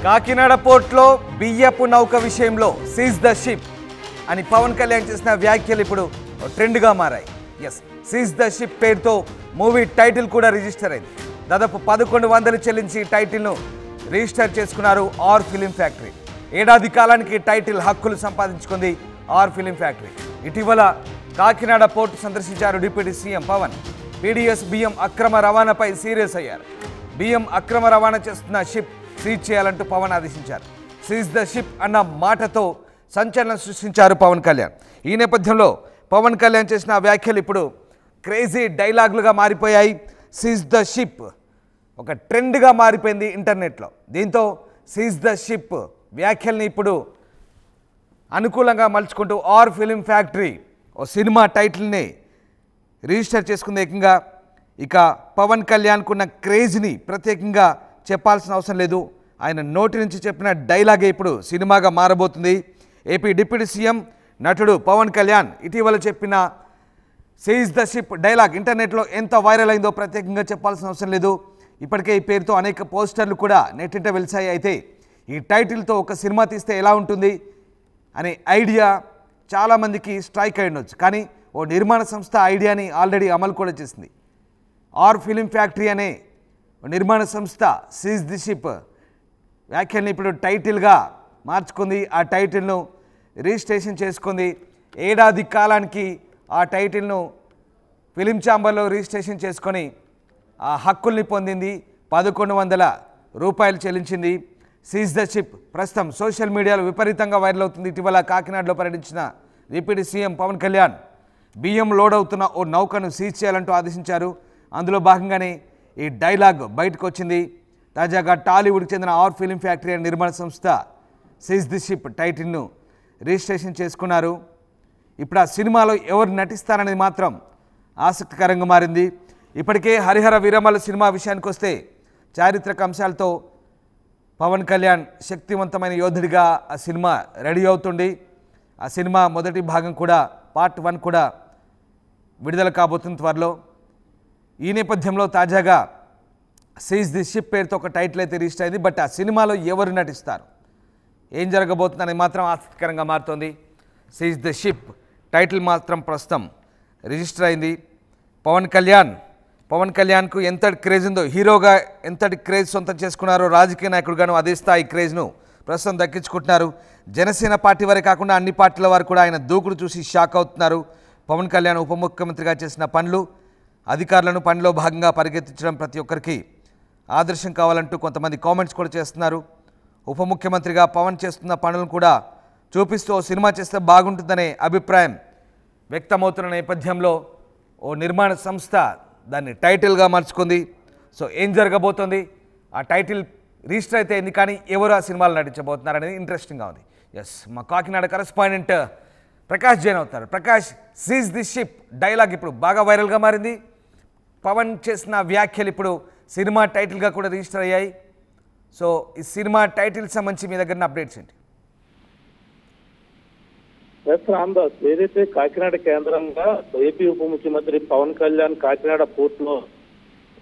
కాకినాడ పోర్ట్లో బియ్యపు నౌక విషయంలో సీజ్ ద షిప్ అని పవన్ కళ్యాణ్ చేసిన వ్యాఖ్యలు ఇప్పుడు ట్రెండ్గా మారాయి. ఎస్, సీజ్ ద షిప్ పేరుతో మూవీ టైటిల్ కూడా రిజిస్టర్ అయింది. దాదాపు 1100 చెల్లించి టైటిల్ను రిజిస్టర్ చేసుకున్నారు ఆర్ ఫిలిం ఫ్యాక్టరీ. ఏడాది కాలానికి టైటిల్ హక్కులు సంపాదించుకుంది ఆర్ ఫిలిం ఫ్యాక్టరీ. ఇటీవల కాకినాడ పోర్టు సందర్శించారు డిప్యూటీ సీఎం పవన్. పీడీఎస్ బియ్యం అక్రమ రవాణాపై సీరియస్ అయ్యారు. బియ్యం అక్రమ రవాణా చేస్తున్న షిప్ సీజ్ చేయాలంటూ పవన్ ఆదేశించారు. సీజ్ ద షిప్ అన్న మాటతో సంచలనం సృష్టించారు పవన్ కళ్యాణ్. ఈ నేపథ్యంలో పవన్ కళ్యాణ్ చేసిన వ్యాఖ్యలు ఇప్పుడు క్రేజీ డైలాగులుగా మారిపోయాయి. సీజ్ ద షిప్ ఒక ట్రెండ్గా మారిపోయింది ఇంటర్నెట్లో. దీంతో సీజ్ ద షిప్ వ్యాఖ్యల్ని ఇప్పుడు అనుకూలంగా మలుచుకుంటూ ఆర్ ఫిలిం ఫ్యాక్టరీ ఓ సినిమా టైటిల్ని రిజిస్టర్ చేసుకుంది ఏకంగా. ఇక పవన్ కళ్యాణ్కున్న క్రేజ్ని ప్రత్యేకంగా చెప్పాల్సిన అవసరం లేదు. ఆయన నోటి నుంచి చెప్పిన డైలాగే ఇప్పుడు సినిమాగా మారబోతుంది. ఏపీ డిప్యూటీ సీఎం నటుడు పవన్ కళ్యాణ్ ఇటీవల చెప్పిన సీజ్ ద షిప్ డైలాగ్ ఇంటర్నెట్లో ఎంత వైరల్ అయిందో ప్రత్యేకంగా చెప్పాల్సిన అవసరం లేదు. ఇప్పటికే ఈ పేరుతో అనేక పోస్టర్లు కూడా నెట్టింట వెలిసాయి. అయితే ఈ టైటిల్తో ఒక సినిమా తీస్తే ఎలా ఉంటుంది అనే ఐడియా చాలామందికి స్ట్రైక్ అయి ఉండొచ్చు. కానీ ఓ నిర్మాణ సంస్థ ఐడియాని ఆల్రెడీ అమలు కూడా చేసింది. ఆర్ ఫిలిం ఫ్యాక్టరీ అనే నిర్మాణ సంస్థ సీజ్ ది షిప్ వ్యాఖ్యల్ని ఇప్పుడు టైటిల్గా మార్చుకుంది. ఆ టైటిల్ను రిజిస్ట్రేషన్ చేసుకుంది. ఏడాది కాలానికి ఆ టైటిల్ను ఫిలిం ఛాంబర్లో రిజిస్ట్రేషన్ చేసుకొని ఆ హక్కుల్ని పొందింది. 1100 రూపాయలు చెల్లించింది. సీజ్ ద షిప్ ప్రస్తుతం సోషల్ మీడియాలో విపరీతంగా వైరల్ అవుతుంది. ఇటీవల కాకినాడలో పర్యటించిన డిప్యూటీ సీఎం పవన్ కళ్యాణ్ బియ్యం లోడ్ అవుతున్న ఓ నౌకను సీజ్ చేయాలంటూ ఆదేశించారు. అందులో భాగంగానే ఈ డైలాగ్ బయటకు వచ్చింది. తాజాగా టాలీవుడ్కి చెందిన ఆర్ ఫిలిం ఫ్యాక్టరీ అనే నిర్మాణ సంస్థ సీజ్ ది షిప్ టైటిల్ను రిజిస్ట్రేషన్ చేసుకున్నారు. ఇప్పుడు ఆ సినిమాలో ఎవరు నటిస్తారనేది మాత్రం ఆసక్తికరంగా మారింది. ఇప్పటికే హరిహర వీరమల్లు సినిమా విషయానికి వస్తే చారిత్రక అంశాలతో పవన్ కళ్యాణ్ శక్తివంతమైన యోధుడిగా ఆ సినిమా రెడీ అవుతుంది. ఆ సినిమా మొదటి భాగం కూడా పార్ట్ 1 కూడా విడుదల కాబోతుంది త్వరలో. ఈ నేపథ్యంలో తాజాగా సీజ్ ది షిప్ పేరుతో ఒక టైటిల్ అయితే రిజిస్టర్ అయింది. బట్ ఆ సినిమాలో ఎవరు నటిస్తారు, ఏం జరగబోతుందని మాత్రం ఆసక్తికరంగా మారుతోంది. సీజ్ ది షిప్ టైటిల్ మాత్రం ప్రస్తుతం రిజిస్టర్ అయింది. పవన్ కళ్యాణ్కు ఎంతటి క్రేజ్ ఉందో, హీరోగా ఎంతటి క్రేజ్ సొంతం చేసుకున్నారో రాజకీయ నాయకుడుగాను అదే స్థాయి క్రేజ్ను ప్రస్తుతం దక్కించుకుంటున్నారు. జనసేన పార్టీ వారే కాకుండా అన్ని పార్టీల వారు కూడా ఆయన దూకుడు చూసి షాక్ అవుతున్నారు. పవన్ కళ్యాణ్ ఉప ముఖ్యమంత్రిగా చేసిన పనులు, అధికారులను పనిలో భాగంగా పరిగెత్తించడం ప్రతి ఒక్కరికి ఆదర్శం కావాలంటూ కొంతమంది కామెంట్స్ కూడా చేస్తున్నారు. ఉప ముఖ్యమంత్రిగా పవన్ చేస్తున్న పనులను కూడా చూపిస్తూ సినిమా చేస్తే బాగుంటుందనే అభిప్రాయం వ్యక్తమవుతున్న నేపథ్యంలో ఓ నిర్మాణ సంస్థ దాన్ని టైటిల్గా మార్చుకుంది. సో ఏం జరగబోతోంది, ఆ టైటిల్ రిజిస్టర్ అయితే అయింది, కానీ ఎవరు ఆ సినిమాలు నటించబోతున్నారు అనేది ఇంట్రెస్టింగ్గా ఉంది. ఎస్, మా కాకినాడ కరెస్పాండెంట్ ప్రకాష్ జైన్ అవుతారు. Prakash, seize the ship dialogue ఇప్పుడు బాగా వైరల్గా మారింది. పవన్ చేసిన వ్యాఖ్యలు ఇప్పుడు సినిమా టైటిల్గా కూడా రిజిస్టర్ అయ్యాయి. సో ఈ సినిమా టైటిల్ సంబంధించి మీ దగ్గర అప్డేట్స్ ఏంటి? రామదాస్, ఏదైతే కాకినాడ కేంద్రంగా ఏపీ ఉప ముఖ్యమంత్రి పవన్ కళ్యాణ్ కాకినాడ పోర్టులో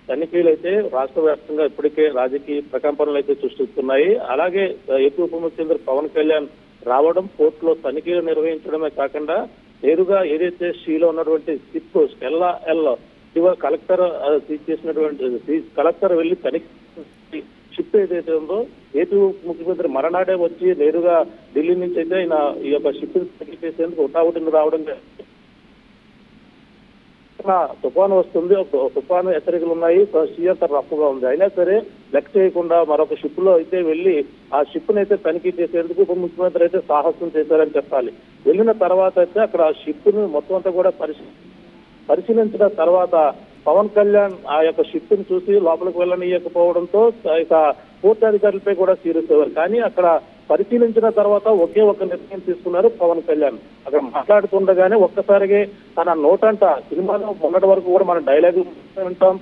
తనిఖీలు అయితే రాష్ట్ర వ్యాప్తంగా ఇప్పటికే రాజకీయ ప్రకంపనలు అయితే సృష్టిస్తున్నాయి. అలాగే ఏపీ ఉప ముఖ్యమంత్రి పవన్ కళ్యాణ్ రావడం, పోర్టులో తనిఖీలు నిర్వహించడమే కాకుండా నేరుగా ఏదైతే షీలో ఉన్నటువంటి షిప్ స్టెల్లా ఎల్ ఇటీవల కలెక్టర్ సీజ్ చేసినటువంటి కలెక్టర్ వెళ్లి తనిఖీ షిప్ ఏదైతే ఉందో ఏపీ ముఖ్యమంత్రి మరణాడే వచ్చి నేరుగా ఢిల్లీ నుంచి అయితే ఆయన ఈ యొక్క షిప్ తనిఖీ చేసేందుకు హుటాహుటిని రావడం. తుఫాను వస్తుంది, తుఫాను హెచ్చరికలు ఉన్నాయి, సీ అంత రఫ్గా ఉంది. అయినా సరే లెక్క చేయకుండా మరొక షిప్ లో అయితే వెళ్లి ఆ షిప్ ని అయితే తనిఖీ చేసేందుకు ఉప ముఖ్యమంత్రి అయితే సాహసం చేశారని చెప్పాలి. వెళ్ళిన తర్వాత అయితే అక్కడ ఆ షిప్ ను మొత్తం అంతా కూడా పరిశీలించిన తర్వాత పవన్ కళ్యాణ్ ఆ యొక్క షిప్ ని చూసి లోపలికి వెళ్ళనీయకపోవడంతో ఇక పోర్టు అధికారులపై కూడా సీరియస్ అయ్యారు. కానీ అక్కడ పరిశీలించిన తర్వాత ఒకే ఒక నిర్ణయం తీసుకున్నారు పవన్ కళ్యాణ్. అక్కడ మాట్లాడుతుండగానే ఒక్కసారిగా తన నోటంట సినిమాలో మొన్నటి వరకు కూడా మనం డైలాగులు వింటాం,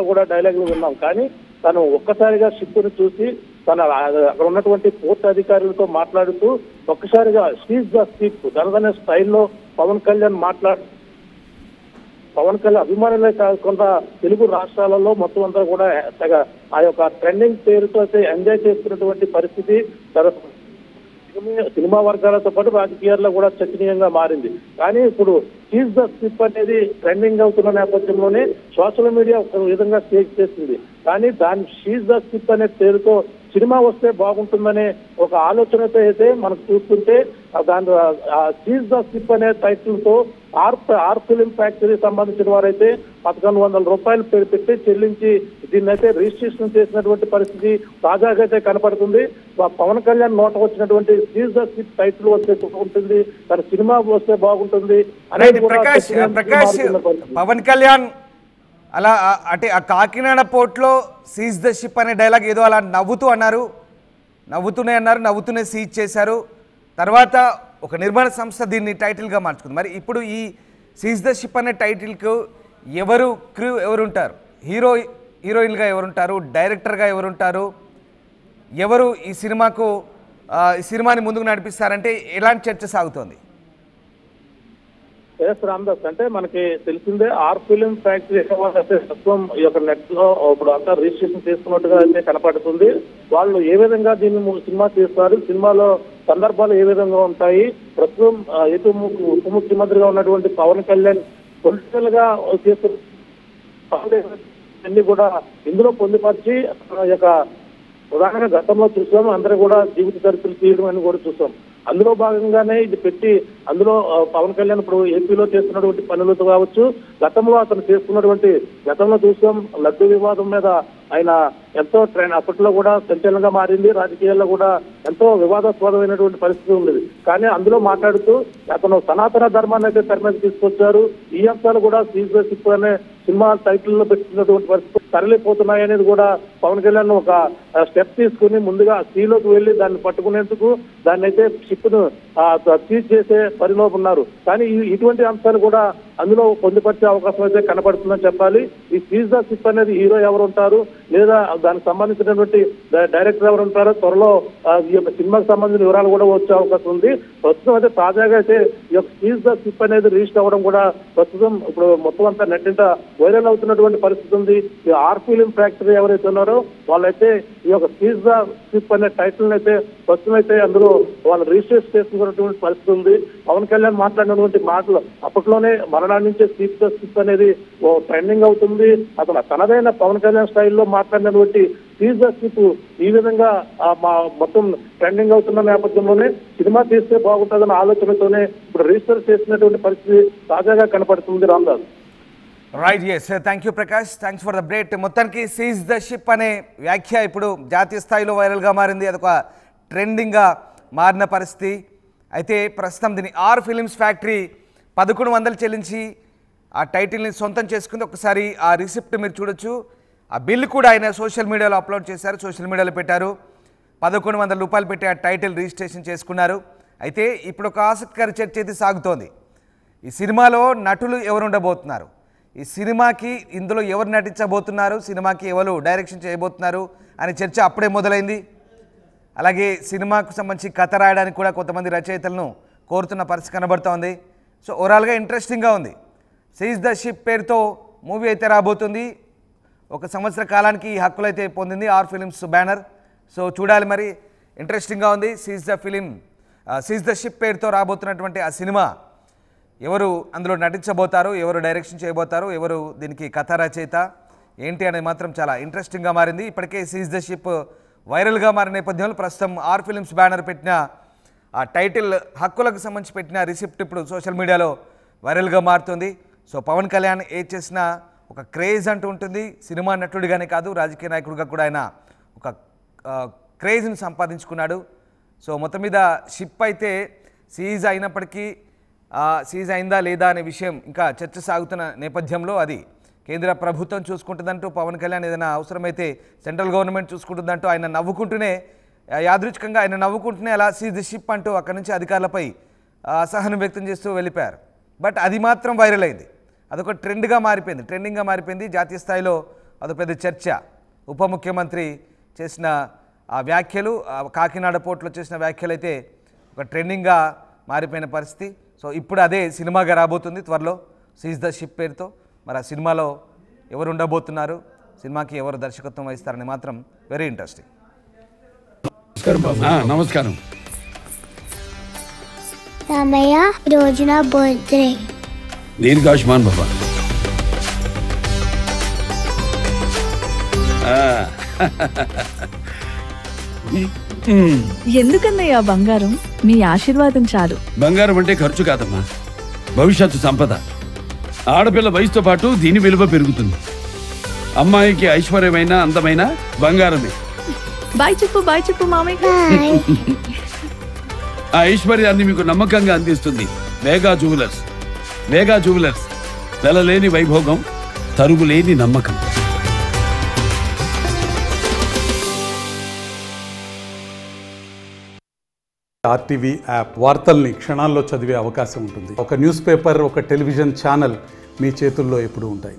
కూడా డైలాగులు విన్నాం, కానీ తను ఒక్కసారిగా షిప్ ని చూసి తన అక్కడ ఉన్నటువంటి పోర్టు అధికారులతో మాట్లాడుతూ ఒక్కసారిగా సీజ్ ద షిప్ తనదనే స్టైల్లో పవన్ కళ్యాణ్ పవన్ కళ్యాణ్ అభిమానులే కాకుండా తెలుగు రాష్ట్రాలలో మొత్తం అంతా కూడా తెగ ఆ యొక్క ట్రెండింగ్ పేరుతో అయితే ఎంజాయ్ చేస్తున్నటువంటి పరిస్థితి సినిమా వర్గాలతో పాటు రాజకీయాల్లో కూడా చర్చనీయంగా మారింది. కానీ ఇప్పుడు చీజ్ ద స్కిప్ అనేది ట్రెండింగ్ అవుతున్న నేపథ్యంలోనే సోషల్ మీడియా ఒక విధంగా స్టేజ్ చేస్తుంది. కానీ దాని చీజ్ ద స్కిప్ అనే పేరుతో సినిమా వస్తే బాగుంటుందనే ఒక ఆలోచనతో అయితే మనకు చూస్తుంటే దాని చీజ్ ద స్కిప్ అనే టైటిల్ తో ఆర్ ఫిలిం ఫ్యాక్టరీ సంబంధించిన వారైతే 1100 రూపాయలు పెట్టి చెల్లించి దీన్ని అయితే రిజిస్ట్రేషన్ చేసినటువంటి పరిస్థితి తాజాగా అయితే కనపడుతుంది. పవన్ కళ్యాణ్ నోట వచ్చినటువంటి చీజ్ ద స్కిప్ టైటిల్ వస్తే ఉంటుంది, తన సినిమా వస్తే బాగుంటుంది అనేది ప్రకాష్ పవన్ కళ్యాణ్ అలా అంటే ఆ కాకినాడ పోర్ట్లో సీజ్ ద షిప్ అనే డైలాగ్ ఏదో అలా నవ్వుతూ అన్నారు, నవ్వుతూనే సీజ్ చేశారు. తర్వాత ఒక నిర్మాణ సంస్థ దీన్ని టైటిల్గా మార్చుకుంది. మరి ఇప్పుడు ఈ సీజ్ ద షిప్ అనే టైటిల్కు ఎవరు క్రూ ఎవరుంటారు, హీరోయిన్గా ఎవరుంటారు, డైరెక్టర్గా ఎవరుంటారు, ఎవరు ఈ సినిమాని ముందుకు నడిపిస్తారంటే ఎలాంటి చర్చ సాగుతోంది? ఎస్ రామ్దాస్, అంటే మనకి తెలిసిందే ఆర్ ఫిలిం ఫ్యాక్టరీ ప్రస్తుతం ఈ యొక్క నెట్ లో ఇప్పుడు అంతా రిజిస్ట్రేషన్ చేసుకున్నట్టుగా అయితే కనపడుతుంది. వాళ్ళు ఏ విధంగా దీన్ని సినిమా చేస్తారు, సినిమాలో సందర్భాలు ఏ విధంగా ఉంటాయి, ప్రస్తుతం ఎటు ఉప ముఖ్యమంత్రిగా ఉన్నటువంటి పవన్ కళ్యాణ్ పొలిటికల్ గా చేస్తున్న అన్ని కూడా ఇందులో పొందుపరిచి యొక్క ఉదాహరణ గతంలో చూసాం, అందరూ కూడా జీవిత చరిత్రలు తీయడం అని కూడా చూసాం. అందులో భాగంగానే ఇది పెట్టి అందులో పవన్ కళ్యాణ్ ఇప్పుడు ఏపీలో చేస్తున్నటువంటి పనులతో కావచ్చు, గతంలో అతను చేస్తున్నటువంటి గతంలో చూసాం లడ్డు వివాదం మీద ఆయన ఎంతో అప్పట్లో కూడా సంచలనంగా మారింది, రాజకీయాల్లో కూడా ఎంతో వివాదాస్పదమైనటువంటి పరిస్థితి ఉండేది. కానీ అందులో మాట్లాడుతూ అతను సనాతన ధర్మాన్ని అయితే తెర మీద తీసుకొచ్చారు. ఈ అంశాలు కూడా సీజ్ ద షిప్ అనే సినిమా టైటిల్లో పెట్టినటువంటి పరిస్థితి తరలిపోతున్నాయి అనేది కూడా పవన్ కళ్యాణ్ ఒక స్టెప్ తీసుకుని ముందుగా సీలోకి వెళ్లి దాన్ని పట్టుకునేందుకు దాన్ని అయితే షిప్ ను సీజ్ చేసే పనిలో ఉన్నారు. కానీ ఇటువంటి అంశాలు కూడా అందులో పొందుపరిచే అవకాశం అయితే కనపడుతుందని చెప్పాలి. ఈ సీజ్ ద షిప్ అనేది హీరో ఎవరు ఉంటారు, లేదా దానికి సంబంధించినటువంటి డైరెక్టర్ ఎవరు ఉంటారో త్వరలో ఈ యొక్క సినిమాకి సంబంధించిన వివరాలు కూడా వచ్చే అవకాశం ఉంది. ప్రస్తుతం అయితే తాజాగా అయితే ఈ యొక్క సీజ్ ద షిప్ అనేది రిజిస్టర్ అవ్వడం కూడా ప్రస్తుతం ఇప్పుడు మొత్తం అంతా నెట్టింట వైరల్ అవుతున్నటువంటి పరిస్థితి ఉంది. ఈ ఆర్ ఫిలిం ఫ్యాక్టరీ ఎవరైతే ఉన్నారో వాళ్ళైతే ఈ యొక్క సీజ్ ద షిప్ అనే టైటిల్ అయితే ప్రస్తుతం అయితే అందులో వాళ్ళు రిజిస్టర్ చేసుకున్నటువంటి పరిస్థితి ఉంది. పవన్ కళ్యాణ్ మాట్లాడినటువంటి మాటలు అప్పట్లోనే మరణాన్ని నుంచే సీజ్ ద షిప్ అనేది ట్రెండింగ్ అవుతుంది. అతను తనదైన పవన్ కళ్యాణ్ స్టైల్లో మాట్లాడినటువంటి సీజ్ ద షిప్ ఈ విధంగా మొత్తం ట్రెండింగ్ అవుతున్న నేపథ్యంలోనే సినిమా తీస్తే బాగుంటుందన్న ఆలోచనతోనే ఇప్పుడు రిజిస్టర్ చేసినటువంటి పరిస్థితి తాజాగా కనపడుతుంది. Ramdas. Right, yes, thank you Prakash, thanks for the break. మొత్తానికి సీజ్ ద షిప్ అనే వ్యాఖ్య ఇప్పుడు జాతీయ స్థాయిలో వైరల్గా మారింది, అదొక ట్రెండింగ్గా మారిన పరిస్థితి. అయితే ప్రస్తుతం దీన్ని ఆర్ ఫిలిమ్స్ ఫ్యాక్టరీ 1100 చెల్లించి ఆ టైటిల్ని సొంతం చేసుకుంది. ఒకసారి ఆ రిసిప్ట్ మీరు చూడొచ్చు. ఆ బిల్ కూడా ఆయన సోషల్ మీడియాలో అప్లోడ్ చేశారు, సోషల్ మీడియాలో పెట్టారు. 1100 రూపాయలు పెట్టి ఆ టైటిల్ రిజిస్ట్రేషన్ చేసుకున్నారు. అయితే ఇప్పుడు ఒక ఆసక్తికర చర్చ అయితే సాగుతోంది. ఈ సినిమాలో నటులు ఎవరు ఉండబోతున్నారు, ఈ సినిమాకి ఇందులో ఎవరు నటించబోతున్నారు, సినిమాకి ఎవరు డైరెక్షన్ చేయబోతున్నారు అనే చర్చ అప్పుడే మొదలైంది. అలాగే సినిమాకు సంబంధించి కథ రాయడానికి కూడా కొంతమంది రచయితలను కోరుతున్న పరిస్థితి కనబడుతోంది. సో ఓవరాల్గా ఇంట్రెస్టింగ్గా ఉంది. సీజ్ ద షిప్ పేరుతో మూవీ అయితే రాబోతుంది. 1 సంవత్సర కాలానికి ఈ హక్కులు అయితే పొందింది ఆర్ ఫిలిమ్స్ బ్యానర్. సో చూడాలి, మరి ఇంట్రెస్టింగ్గా ఉంది. సీజ్ ద షిప్ పేరుతో రాబోతున్నటువంటి ఆ సినిమా ఎవరు అందులో నటించబోతారు, ఎవరు డైరెక్షన్ చేయబోతారు, ఎవరు దీనికి కథ రచయిత ఏంటి అనేది మాత్రం చాలా ఇంట్రెస్టింగ్గా మారింది. ఇప్పటికే సీజ్ ద షిప్ వైరల్గా మారిన నేపథ్యంలో ప్రస్తుతం ఆర్ ఫిలిమ్స్ బ్యానర్ పెట్టిన ఆ టైటిల్ హక్కులకు సంబంధించి పెట్టిన రిసిప్ట్ ఇప్పుడు సోషల్ మీడియాలో వైరల్గా మారుతుంది. సో పవన్ కళ్యాణ్ ఏది చేసినా ఒక క్రేజ్ అంటూ ఉంటుంది. సినిమా నటుడిగానే కాదు, రాజకీయ నాయకుడిగా కూడా ఆయన ఒక క్రేజ్ని సంపాదించుకున్నాడు. సో మొత్తం మీద షిప్ అయితే సీజ్ అయినప్పటికీ సీజ్ అయిందా లేదా అనే విషయం ఇంకా చర్చ సాగుతున్న నేపథ్యంలో అది కేంద్ర ప్రభుత్వం చూసుకుంటుందంటూ పవన్ కళ్యాణ్ ఏదైనా అవసరమైతే సెంట్రల్ గవర్నమెంట్ చూసుకుంటుందంటూ ఆయన నవ్వుకుంటూనే యాదృచ్ఛికంగా ఆయన నవ్వుకుంటూనే అలా సీజ్ ద షిప్ అంటూ అక్కడి నుంచి అధికారులపై అసహనం వ్యక్తం చేస్తూ వెళ్ళిపోయారు. బట్ అది మాత్రం వైరల్ అయింది, అదొక ట్రెండ్గా మారిపోయింది. జాతీయ స్థాయిలో అదొక పెద్ద చర్చ. ఉప ముఖ్యమంత్రి చేసిన ఆ వ్యాఖ్యలు, కాకినాడ పోర్టులో చేసిన వ్యాఖ్యలు అయితే ఒక ట్రెండింగ్గా మారిపోయిన పరిస్థితి. సో ఇప్పుడు అదే సినిమాగా రాబోతుంది త్వరలో సీజ్ ద షిప్ పేరుతో. మరి ఆ సినిమాలో ఎవరు ఉండబోతున్నారు, సినిమాకి ఎవరు దర్శకత్వం వహిస్తారని మాత్రం వెరీ ఇంట్రెస్టింగ్. నమస్కారం రామయ్య, రోజు నా బర్త్డే. దీర్ఘాయుష్మాన్ బాబా. ఎందుకన్నయ్యా బంగారం? మీ ఆశీర్వాదం చాలు. బంగారం అంటే ఖర్చు కాదమ్మా, భవిష్యత్తు సంపద. ఆడపిల్ల వయసుతో పాటు దీని విలువ పెరుగుతుంది. అమ్మాయికి ఐశ్వర్యమైన అందమైన బంగారమే. బాయ్ చెప్పు మామయ్య. ఆ ఐశ్వర్యాన్ని మీకు నమ్మకంగా అందిస్తుంది వేగా జ్యువెలర్స్. వేగా జ్యువెలర్స్, వెలలేని వైభోగం, తరుగులేని నమ్మకం. ఆర్టీవీ యాప్ వార్తల్ని క్షణాల్లో చదివే అవకాశం ఉంటుంది. ఒక న్యూస్ పేపర్, ఒక టెలివిజన్ ఛానల్ మీ చేతుల్లో ఎప్పుడూ ఉంటాయి.